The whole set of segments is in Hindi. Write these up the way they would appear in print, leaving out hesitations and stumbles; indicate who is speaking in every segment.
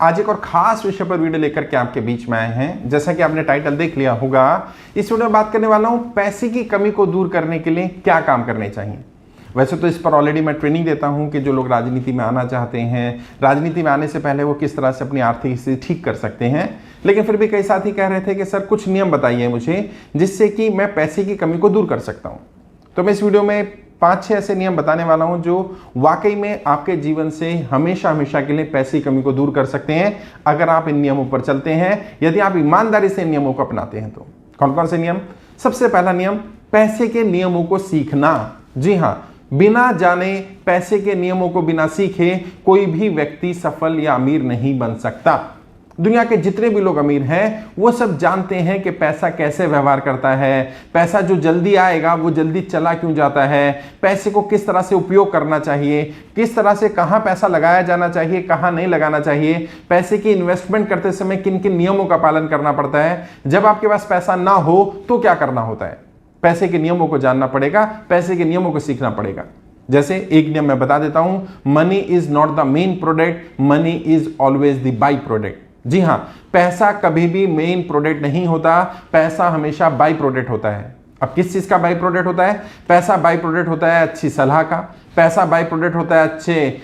Speaker 1: आज एक और खास विषय पर वीडियो लेकर के आपके बीच में आए हैं। जैसा कि आपने टाइटल देख लिया होगा, इस वीडियो में बात करने वाला हूं पैसे की कमी को दूर करने के लिए क्या काम करने चाहिए। वैसे तो इस पर ऑलरेडी मैं ट्रेनिंग देता हूं कि जो लोग राजनीति में आना चाहते हैं, राजनीति में आने से पहले वो किस तरह से अपनी आर्थिक स्थिति ठीक कर सकते हैं, लेकिन फिर भी कई साथी कह रहे थे कि सर कुछ नियम बताइए मुझे जिससे कि मैं पैसे की कमी को दूर कर सकता हूं। तो मैं इस वीडियो में 5-6 ऐसे नियम बताने वाला हूं जो वाकई में आपके जीवन से हमेशा हमेशा के लिए पैसे की कमी को दूर कर सकते हैं अगर आप इन नियमों पर चलते हैं, यदि आप ईमानदारी से इन नियमों को अपनाते हैं। तो कौन कौन से नियम? सबसे पहला नियम, पैसे के नियमों को सीखना। जी हाँ, बिना जाने, पैसे के नियमों को बिना सीखे कोई भी व्यक्ति सफल या अमीर नहीं बन सकता। दुनिया के जितने भी लोग अमीर हैं वो सब जानते हैं कि पैसा कैसे व्यवहार करता है, पैसा जो जल्दी आएगा वो जल्दी चला क्यों जाता है, पैसे को किस तरह से उपयोग करना चाहिए, किस तरह से कहां पैसा लगाया जाना चाहिए, कहां नहीं लगाना चाहिए, पैसे की इन्वेस्टमेंट करते समय किन किन नियमों का पालन करना पड़ता है, जब आपके पास पैसा ना हो तो क्या करना होता है। पैसे के नियमों को जानना पड़ेगा, पैसे के नियमों को सीखना पड़ेगा। जैसे एक नियम मैं बता देता हूं, money is not the main product, money is always the by product. जी हां, पैसा कभी भी मेन प्रोडक्ट नहीं होता, पैसा हमेशा बाई प्रोडक्ट होता है। अब किस चीज का बाई प्रोडक्ट होता है? पैसा बाई प्रोडक्ट होता है अच्छी सलाह का, पैसा बाई प्रोडक्ट होता है अच्छे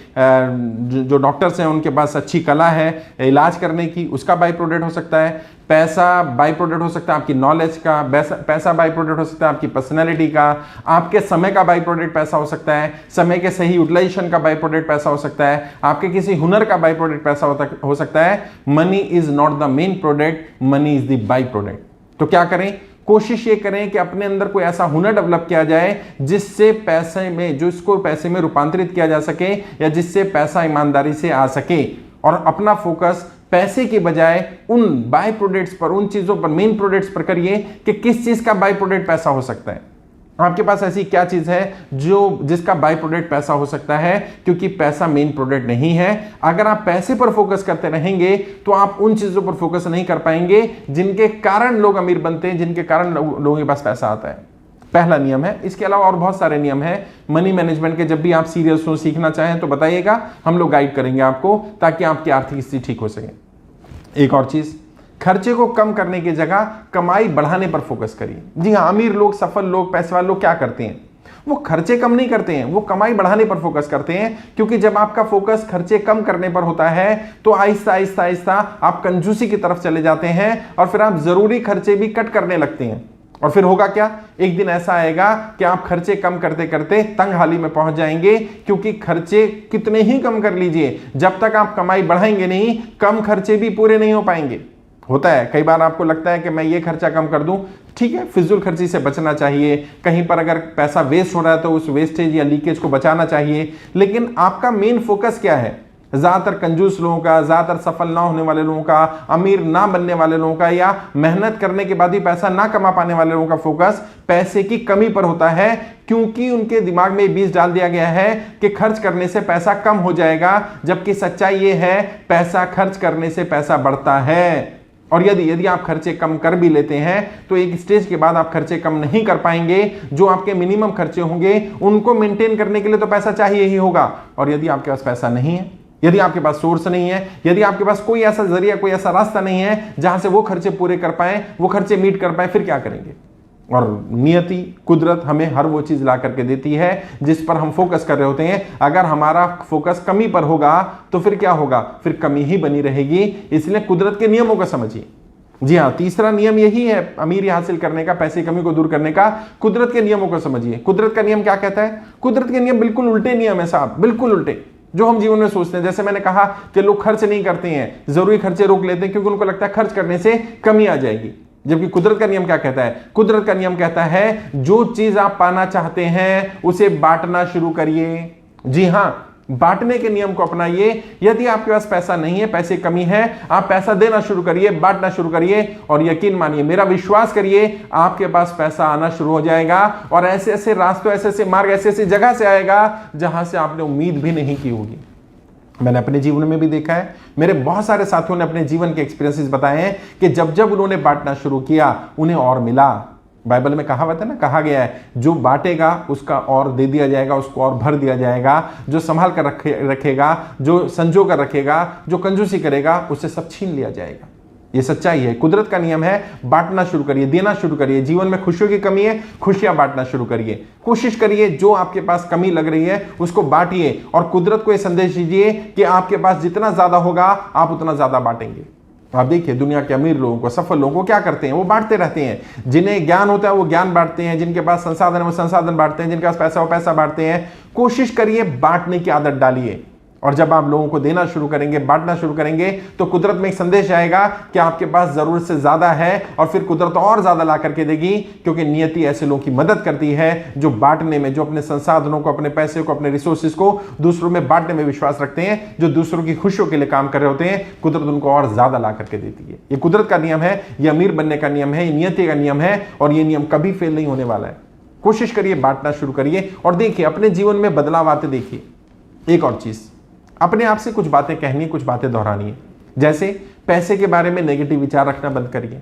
Speaker 1: जो डॉक्टर्स हैं उनके पास अच्छी कला है इलाज करने की, उसका बाई प्रोडक्ट हो सकता है। पैसा बाई प्रोडक्ट हो सकता है आपकी नॉलेज का, पैसा बाई प्रोडक्ट हो सकता है आपकी पर्सनैलिटी का, आपके समय का बाई प्रोडक्ट पैसा हो सकता है, समय के सही यूटिलाइजेशन का बाई प्रोडक्ट पैसा हो सकता है, आपके किसी हुनर का बाई प्रोडक्ट पैसा हो सकता है। Money is not the main product, money is the by product. तो क्या करें? कोशिश ये करें कि अपने अंदर कोई ऐसा हुनर डेवलप किया जाए जिससे पैसे में, जो इसको पैसे में रूपांतरित किया जा सके या जिससे पैसा ईमानदारी से आ सके, और अपना फोकस पैसे के बजाय उन बाय प्रोडक्ट्स पर, उन चीजों पर, मेन प्रोडक्ट्स पर करिए कि किस चीज का बाय प्रोडक्ट पैसा हो सकता है। आपके पास ऐसी क्या चीज है जिसका बाय प्रोडक्ट पैसा हो सकता है, क्योंकि पैसा मेन प्रोडक्ट नहीं है। अगर आप पैसे पर फोकस करते रहेंगे तो आप उन चीजों पर फोकस नहीं कर पाएंगे जिनके कारण लोग अमीर बनते हैं, जिनके कारण लोगों के पास पैसा आता है। पहला नियम है। इसके अलावा और बहुत सारे नियम हैं मनी मैनेजमेंट के। जब भी आप सीरियस हो, सीखना चाहें तो बताइएगा, हम लोग गाइड करेंगे आपको ताकि आपकी आर्थिक स्थिति ठीक हो सके। एक और चीज, खर्चे को कम करने की जगह कमाई बढ़ाने पर फोकस करिए। जी हाँ, अमीर लोग, सफल लोग, पैसे वाले लोग क्या करते हैं? वो खर्चे कम नहीं करते हैं, वो कमाई बढ़ाने पर फोकस करते हैं। क्योंकि जब आपका फोकस खर्चे कम करने पर होता है तो आहिस्ता आहिस्ता आहिस्ता आप कंजूसी की तरफ चले जाते हैं और फिर आप जरूरी खर्चे भी कट करने लगते हैं। और फिर होगा क्या? एक दिन ऐसा आएगा कि आप खर्चे कम करते करते तंगहाली में पहुंच जाएंगे, क्योंकि खर्चे कितने ही कम कर लीजिए, जब तक आप कमाई बढ़ाएंगे नहीं, कम खर्चे भी पूरे नहीं हो पाएंगे। होता है कई बार आपको लगता है कि मैं ये खर्चा कम कर दूं, ठीक है, फिजूल खर्ची से बचना चाहिए, कहीं पर अगर पैसा वेस्ट हो रहा है तो उस वेस्टेज या लीकेज को बचाना चाहिए, लेकिन आपका मेन फोकस क्या है? ज्यादातर कंजूस लोगों का, ज्यादातर सफल ना होने वाले लोगों का, अमीर ना बनने वाले लोगों का, या मेहनत करने के बाद भी पैसा ना कमा पाने वाले लोगों का फोकस पैसे की कमी पर होता है, क्योंकि उनके दिमाग में बीज डाल दिया गया है कि खर्च करने से पैसा कम हो जाएगा, जबकि सच्चाई ये है पैसा खर्च करने से पैसा बढ़ता है। और यदि आप खर्चे कम कर भी लेते हैं तो एक स्टेज के बाद आप खर्चे कम नहीं कर पाएंगे। जो आपके मिनिमम खर्चे होंगे उनको मेंटेन करने के लिए तो पैसा चाहिए ही होगा। और यदि आपके पास पैसा नहीं है, यदि आपके पास सोर्स नहीं है, यदि आपके पास कोई ऐसा जरिया, कोई ऐसा रास्ता नहीं है जहां से वो खर्चे पूरे कर पाए, वो खर्चे मीट कर पाए, फिर क्या करेंगे? और नियति, कुदरत हमें हर वो चीज ला करके देती है जिस पर हम फोकस कर रहे होते हैं। अगर हमारा फोकस कमी पर होगा तो फिर क्या होगा? फिर कमी ही बनी रहेगी। इसलिए कुदरत के नियमों को समझिए। जी हाँ, तीसरा नियम यही है अमीरी हासिल करने का, पैसे की कमी को दूर करने का। कुदरत के नियमों को समझिए। कुदरत का नियम क्या कहता है? कुदरत के नियम बिल्कुल उल्टे नियम है साहब, बिल्कुल उल्टे जो हम जीवन में सोचते हैं। जैसे मैंने कहा कि लोग खर्च नहीं करते हैं, जरूरी खर्चे रोक लेते हैं क्योंकि उनको लगता है खर्च करने से कमी आ जाएगी। जबकि कुदरत का नियम क्या कहता है? कुदरत का नियम कहता है जो चीज आप पाना चाहते हैं उसे बांटना शुरू करिए। जी हाँ, बांटने के नियम को अपनाइए। यदि आपके पास पैसा नहीं है, पैसे कमी है, आप पैसा देना शुरू करिए, बांटना शुरू करिए, और यकीन मानिए, मेरा विश्वास करिए, आपके पास पैसा आना शुरू हो जाएगा। और ऐसे ऐसे रास्तों, ऐसे ऐसे मार्ग, ऐसे ऐसी जगह से आएगा जहां से आपने उम्मीद भी नहीं की होगी। मैंने अपने जीवन में भी देखा है, मेरे बहुत सारे साथियों ने अपने जीवन के एक्सपीरियंसेस बताए हैं कि जब जब उन्होंने बांटना शुरू किया उन्हें और मिला। बाइबल में कहावत है ना, कहा गया है जो बांटेगा उसका और दे दिया जाएगा, उसको और भर दिया जाएगा, जो संभाल कर रखेगा, जो संजो कर रखेगा, जो कंजूसी करेगा, उससे सब छीन लिया जाएगा। ये सच्चाई है, कुदरत का नियम है। बांटना शुरू करिए, देना शुरू करिए। जीवन में खुशियों की कमी है, खुशियां बांटना शुरू करिए। कोशिश करिए जो आपके पास कमी लग रही है उसको बांटिए और कुदरत को यह संदेश दीजिए कि आपके पास जितना ज्यादा होगा आप उतना ज्यादा बांटेंगे। आप देखिए दुनिया के अमीर लोगों को, सफल लोगों को क्या करते हैं, वो बांटते रहते हैं। जिन्हें ज्ञान होता है वो ज्ञान बांटते हैं, जिनके पास संसाधन है वो संसाधन बांटते हैं, जिनके पास पैसा वो पैसा बांटते हैं। कोशिश करिए, बांटने की आदत डालिए। और जब आप लोगों को देना शुरू करेंगे, बांटना शुरू करेंगे, तो कुदरत में एक संदेश आएगा कि आपके पास जरूरत से ज्यादा है और फिर कुदरत और ज्यादा ला करके देगी, क्योंकि नियति ऐसे लोगों की मदद करती है जो बांटने में, जो अपने संसाधनों को, अपने पैसे को, अपने रिसोर्सेज को दूसरों में बांटने में विश्वास रखते हैं, जो दूसरों की खुशियों के लिए काम कर रहे होते हैं। कुदरत उनको और ज्यादा ला करके देती है। ये कुदरत का नियम है, ये अमीर बनने का नियम है, ये नियति का नियम है और ये नियम कभी फेल नहीं होने वाला है। कोशिश करिए, बांटना शुरू करिए और देखिए अपने जीवन में बदलाव आते देखिए। एक और चीज, अपने आप से कुछ बातें कहनी, कुछ बातें दोहरानी है। जैसे पैसे के बारे में नेगेटिव विचार रखना बंद करिए,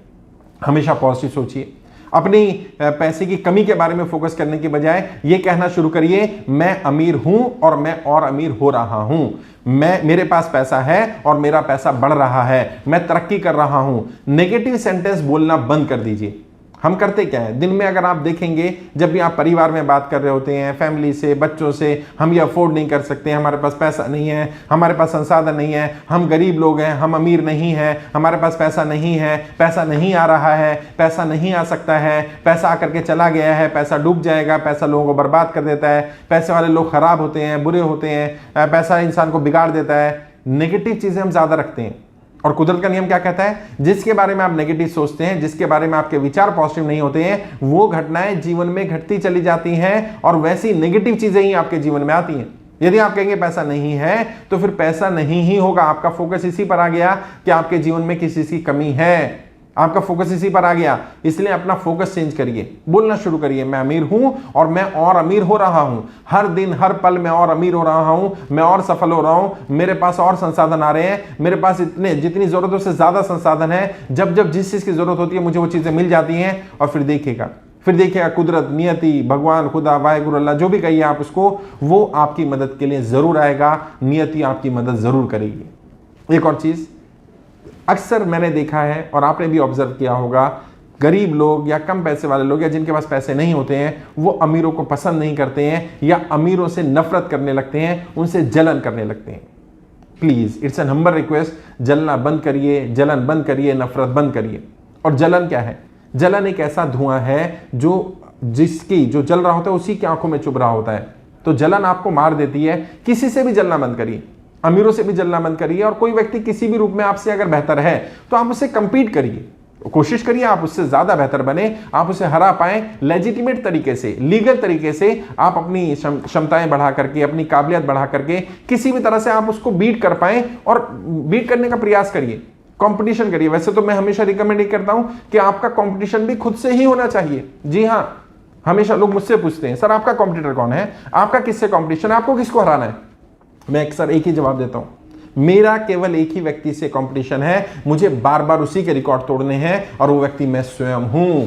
Speaker 1: हमेशा पॉजिटिव सोचिए। अपनी पैसे की कमी के बारे में फोकस करने के बजाय ये कहना शुरू करिए, मैं अमीर हूं और मैं और अमीर हो रहा हूं। मेरे पास पैसा है और मेरा पैसा बढ़ रहा है, मैं तरक्की कर रहा हूं। नेगेटिव सेंटेंस बोलना बंद कर दीजिए। हम करते क्या है, दिन में अगर आप देखेंगे, जब भी आप परिवार में बात कर रहे होते हैं, फैमिली से, बच्चों से, हम ये अफोर्ड नहीं कर सकते, हमारे पास पैसा नहीं है, हमारे पास संसाधन नहीं है, हम गरीब लोग हैं, हम अमीर नहीं हैं, हमारे पास पैसा नहीं है, पैसा नहीं आ रहा है, पैसा नहीं आ सकता है, पैसा आकर के चला गया है, पैसा डूब जाएगा, पैसा लोगों को बर्बाद कर देता है, पैसे वाले लोग खराब होते हैं, बुरे होते हैं, पैसा इंसान को बिगाड़ देता है। नेगेटिव चीजें हम ज्यादा रखते हैं। और कुदरत का नियम क्या कहता है, जिसके बारे में आप नेगेटिव सोचते हैं, जिसके बारे में आपके विचार पॉजिटिव नहीं होते हैं, वो घटनाएं जीवन में घटती चली जाती हैं और वैसी नेगेटिव चीजें ही आपके जीवन में आती हैं। यदि आप कहेंगे पैसा नहीं है, तो फिर पैसा नहीं ही होगा। आपका फोकस इसी पर आ गया कि आपके जीवन में किसी चीज की कमी है, आपका फोकस इसी पर आ गया। इसलिए अपना फोकस चेंज करिए, बोलना शुरू करिए, मैं अमीर हूं और मैं और अमीर हो रहा हूं। हर दिन, हर पल मैं और अमीर हो रहा हूं, मैं और सफल हो रहा हूं। मेरे पास और संसाधन आ रहे हैं, मेरे पास इतने, जितनी जरूरतों से ज्यादा संसाधन है। जब जब जिस चीज की जरूरत होती है मुझे वो चीजें मिल जाती हैं। और फिर देखिएगा कुदरत, नियति, भगवान, खुदा, वाहिगुरु, अल्लाह, जो भी कहिए आप उसको, वो आपकी मदद के लिए जरूर आएगा। नियति आपकी मदद जरूर करेगी। एक और चीज अक्सर मैंने देखा है और आपने भी ऑब्जर्व किया होगा, गरीब लोग या कम पैसे वाले लोग या जिनके पास पैसे नहीं होते हैं, वो अमीरों को पसंद नहीं करते हैं या अमीरों से नफरत करने लगते हैं, उनसे जलन करने लगते हैं। Please, it's an humble request, जलना बंद करिए, जलन बंद करिए, नफरत बंद करिए। और जलन क्या है? जलन एक ऐसा धुआं है जो जल रहा होता है उसी की आंखों में चुभ रहा होता है। तो जलन आपको मार देती है। किसी से भी जलना बंद करिए, अमीरों से भी जलना बंद करिए। और कोई व्यक्ति किसी भी रूप में आपसे अगर बेहतर है तो आप उससे कंपीट करिए, कोशिश करिए आप उससे ज्यादा बेहतर बने, आप उसे हरा पाएं। लेजिटिमेट तरीके से, लीगल तरीके से आप अपनी क्षमताएं बढ़ा करके, अपनी काबिलियत बढ़ा करके किसी भी तरह से आप उसको बीट कर पाएं और बीट करने का प्रयास करिए, कंपटीशन करिए। वैसे तो मैं हमेशा रिकमेंड करता हूं कि आपका कंपटीशन भी खुद से ही होना चाहिए। जी हां, हमेशा लोग मुझसे पूछते हैं, सर आपका कॉम्पिटिटर कौन है, आपका किससे कॉम्पिटिशन है, आपको किसको हराना है? मैं अक्सर एक ही जवाब देता हूं, मेरा केवल एक ही व्यक्ति से कंपटीशन है, मुझे बार बार उसी के रिकॉर्ड तोड़ने हैं और वो व्यक्ति मैं स्वयं हूं।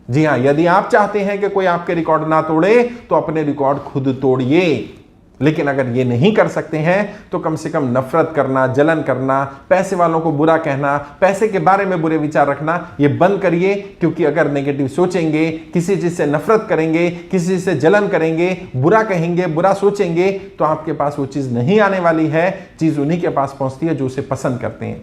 Speaker 1: जी हां, यदि आप चाहते हैं कि कोई आपके रिकॉर्ड ना तोड़े तो अपने रिकॉर्ड खुद तोड़िए। लेकिन अगर ये नहीं कर सकते हैं तो कम से कम नफरत करना, जलन करना, पैसे वालों को बुरा कहना, पैसे के बारे में बुरे विचार रखना, ये बंद करिए। क्योंकि अगर नेगेटिव सोचेंगे, किसी चीज से नफरत करेंगे, किसी चीज से जलन करेंगे, बुरा कहेंगे, बुरा सोचेंगे, तो आपके पास वो चीज नहीं आने वाली है। चीज उन्हीं के पास पहुंचती है जो उसे पसंद करते हैं।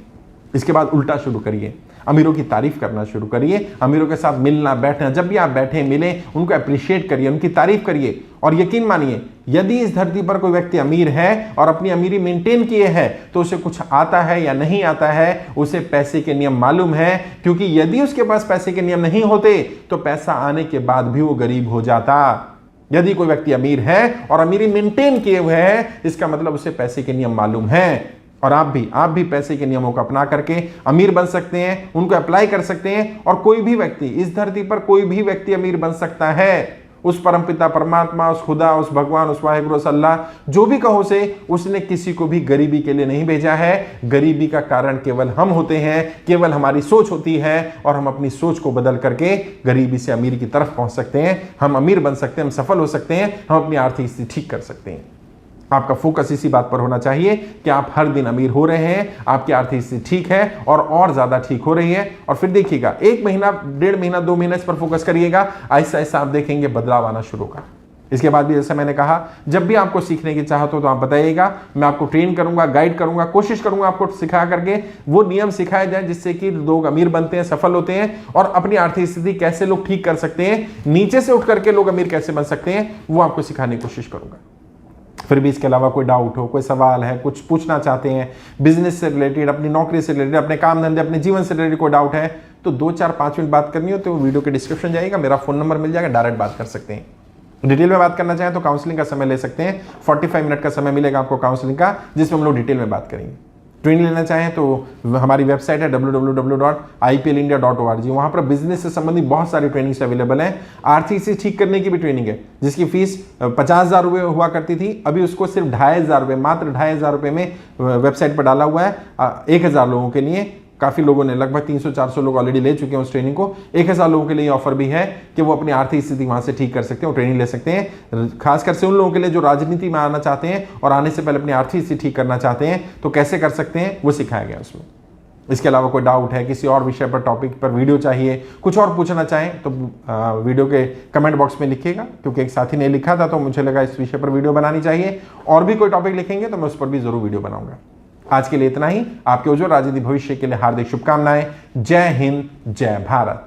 Speaker 1: इसके बाद उल्टा शुरू करिए, अमीरों की तारीफ करना शुरू करिए। अमीरों के साथ मिलना, बैठना, जब भी आप बैठे मिलें उनको अप्रिशिएट करिए, उनकी तारीफ करिए। और यकीन मानिए, यदि इस धरती पर कोई व्यक्ति अमीर है और अपनी अमीरी मेंटेन किए है तो उसे कुछ आता है या नहीं आता है, उसे पैसे के नियम मालूम है। क्योंकि यदि उसके पास पैसे के नियम नहीं होते तो पैसा आने के बाद भी वो गरीब हो जाता। यदि कोई व्यक्ति अमीर है और अमीरी मेंटेन किए हुए है, इसका मतलब उसे पैसे के नियम मालूम है। और आप भी पैसे के नियमों को अपना करके अमीर बन सकते हैं, उनको अप्लाई कर सकते हैं। और कोई भी व्यक्ति, इस धरती पर कोई भी व्यक्ति अमीर बन सकता है। उस परमपिता परमात्मा, उस खुदा, उस भगवान, उस वाहिगुरु, उस अल्लाह, जो भी कहो से, उसने किसी को भी गरीबी के लिए नहीं भेजा है। गरीबी का कारण केवल हम होते हैं, केवल हमारी सोच होती है, और हम अपनी सोच को बदल करके गरीबी से अमीर की तरफ पहुंच सकते हैं। हम अमीर बन सकते हैं, हम सफल हो सकते हैं, हम अपनी आर्थिक स्थिति ठीक कर सकते हैं। आपका फोकस इसी बात पर होना चाहिए कि आप हर दिन अमीर हो रहे हैं, आपकी आर्थिक स्थिति ठीक है और ज्यादा ठीक हो रही है। और फिर देखिएगा, 1 महीना, 1.5 महीना, 2 महीना इस पर फोकस करिएगा, ऐसा ऐसा आप देखेंगे बदलाव आना शुरू होगा। इसके बाद भी जैसे मैंने कहा, जब भी आपको सीखने की चाहत हो तो आप बताइएगा, मैं आपको ट्रेन करूंगा, गाइड करूंगा, कोशिश करूंगा आपको सिखा करके वो नियम सिखाए जाए जिससे कि लोग अमीर बनते हैं, सफल होते हैं, और अपनी आर्थिक स्थिति कैसे लोग ठीक कर सकते हैं, नीचे से उठ करके लोग अमीर कैसे बन सकते हैं, वो आपको सिखाने की कोशिश करूंगा। फिर भी इसके अलावा कोई डाउट हो, कोई सवाल है, कुछ पूछना चाहते हैं, बिजनेस से रिलेटेड, अपनी नौकरी से रिलेटेड, अपने काम धंधे, अपने जीवन से रिलेटेड कोई डाउट है, तो 2, 4, 5 मिनट बात करनी हो तो वीडियो के डिस्क्रिप्शन जाइएगा, मेरा फोन नंबर मिल जाएगा, डायरेक्ट बात कर सकते हैं। डिटेल में बात करना चाहें तो काउंसलिंग का समय ले सकते हैं, 45 मिनट का समय मिलेगा आपको काउंसलिंग का, जिसमें हम लोग डिटेल में बात करेंगे। ट्रेनिंग लेना चाहें तो हमारी वेबसाइट है www.iplindia.org। वहां पर बिजनेस से संबंधित बहुत सारी ट्रेनिंग्स अवेलेबल हैं। आर्थिक स्थिति ठीक करने की भी ट्रेनिंग है, जिसकी फीस 50,000 रुपये हुआ करती थी, अभी उसको सिर्फ 2,500 रुपये, मात्र 2,500 रुपये में वेबसाइट पर डाला हुआ है। 1,000 लोगों के लिए, काफी लोगों ने, लगभग 300-400 लोग ऑलरेडी ले चुके हैं उस ट्रेनिंग को। 1,000 लोगों के लिए ऑफर भी है कि वो अपनी आर्थिक स्थिति वहां से ठीक कर सकते हैं, वो ट्रेनिंग ले सकते हैं। खासकर से उन लोगों के लिए जो राजनीति में आना चाहते हैं और आने से पहले अपनी आर्थिक स्थिति ठीक करना चाहते हैं, तो कैसे कर सकते हैं वो सिखाया गया उसमें। इसके अलावा कोई डाउट है, किसी और विषय पर, टॉपिक पर वीडियो चाहिए, कुछ और पूछना चाहें तो वीडियो के कमेंट बॉक्स में लिखिएगा, क्योंकि एक साथी ने लिखा था तो मुझे लगा इस विषय पर वीडियो बनानी चाहिए। और भी कोई टॉपिक लिखेंगे तो मैं उस पर भी जरूर वीडियो बनाऊंगा। आज के लिए इतना ही। आपके उज्ज्वल राजनीतिक भविष्य के लिए हार्दिक शुभकामनाएं। जय हिंद, जय भारत।